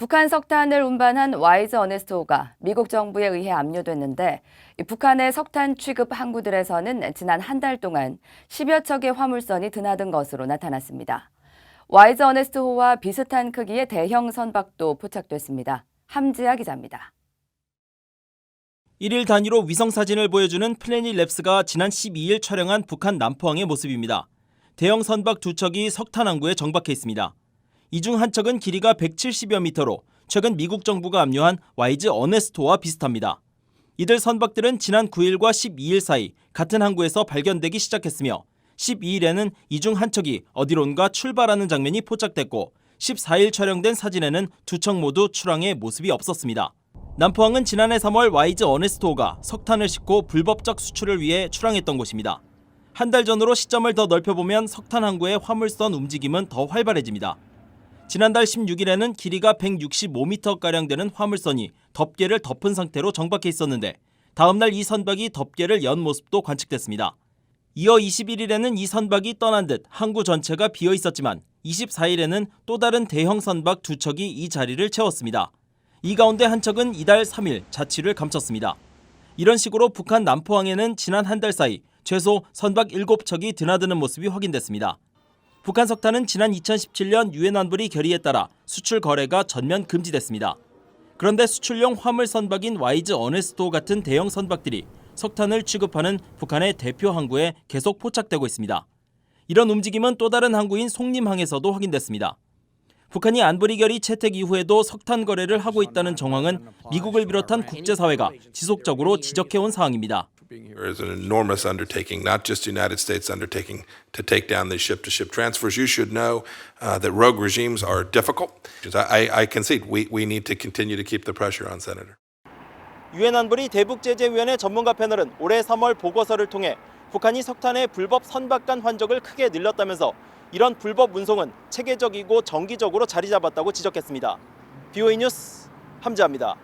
북한 석탄을 운반한 와이즈 어네스트호가 미국 정부에 의해 압류됐는데 북한의 석탄 취급 항구들에서는 지난 한 달 동안 10여 척의 화물선이 드나든 것으로 나타났습니다. 와이즈 어네스트호와 비슷한 크기의 대형 선박도 포착됐습니다. 함지아 기자입니다. 1일 단위로 위성사진을 보여주는 플래닛랩스가 지난 12일 촬영한 북한 남포항의 모습입니다. 대형 선박 2척이 석탄 항구에 정박해 있습니다. 이 중 한 척은 길이가 170여 미터로 최근 미국 정부가 압류한 와이즈 어네스토와 비슷합니다. 이들 선박들은 지난 9일과 12일 사이 같은 항구에서 발견되기 시작했으며 12일에는 이 중 한 척이 어디론가 출발하는 장면이 포착됐고 14일 촬영된 사진에는 2척 모두 출항의 모습이 없었습니다. 남포항은 지난해 3월 와이즈 어네스토가 석탄을 싣고 불법적 수출을 위해 출항했던 곳입니다. 한 달 전으로 시점을 더 넓혀보면 석탄 항구의 화물선 움직임은 더 활발해집니다. 지난달 16일에는 길이가 165m가량 되는 화물선이 덮개를 덮은 상태로 정박해 있었는데 다음 날 이 선박이 덮개를 연 모습도 관측됐습니다. 이어 21일에는 이 선박이 떠난 듯 항구 전체가 비어 있었지만 24일에는 또 다른 대형 선박 2척이 이 자리를 채웠습니다. 이 가운데 한 척은 이달 3일 자취를 감췄습니다. 이런 식으로 북한 남포항에는 지난 한 달 사이 최소 선박 7척이 드나드는 모습이 확인됐습니다. 북한 석탄은 지난 2017년 유엔 안보리 결의에 따라 수출 거래가 전면 금지됐습니다. 그런데 수출용 화물 선박인 와이즈 어네스토 같은 대형 선박들이 석탄을 취급하는 북한의 대표 항구에 계속 포착되고 있습니다. 이런 움직임은 또 다른 항구인 송림항에서도 확인됐습니다. 북한이 안보리 결의 채택 이후에도 석탄 거래를 하고 있다는 정황은 미국을 비롯한 국제사회가 지속적으로 지적해온 사항입니다. Here is an enormous undertaking, not just the United States undertaking to take down these ship-to-ship transfers. You should know that rogue regimes are difficult. I concede we need to continue to keep the pressure on, Senator. 유엔 안보리 대북제재위원회 전문가 패널은 올해 3월 보고서를 통해 북한이 석탄의 불법 선박 간 환적을 크게 늘렸다면서 이런 불법 운송은 체계적이고 정기적으로 자리 잡았다고 지적했습니다. BOE 뉴스 함지아입니다.